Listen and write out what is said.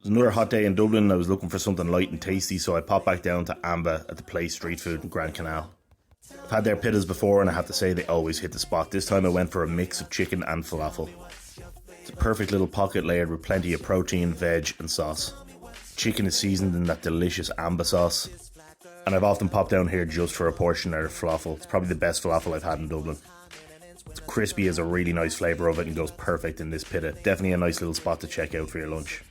It was another hot day in Dublin and I was looking for something light and tasty, so I popped back down to Amba at the Place Street Food in Grand Canal. I've had their pittas before and I have to say they always hit the spot. This time I went for a mix of chicken and falafel. It's a perfect little pocket layered with plenty of protein, veg and sauce. Chicken is seasoned in that delicious Amba sauce. And I've often popped down here just for a portion of falafel. It's probably the best falafel I've had in Dublin. It's crispy, has a really nice flavour of it and goes perfect in this pitta. Definitely a nice little spot to check out for your lunch.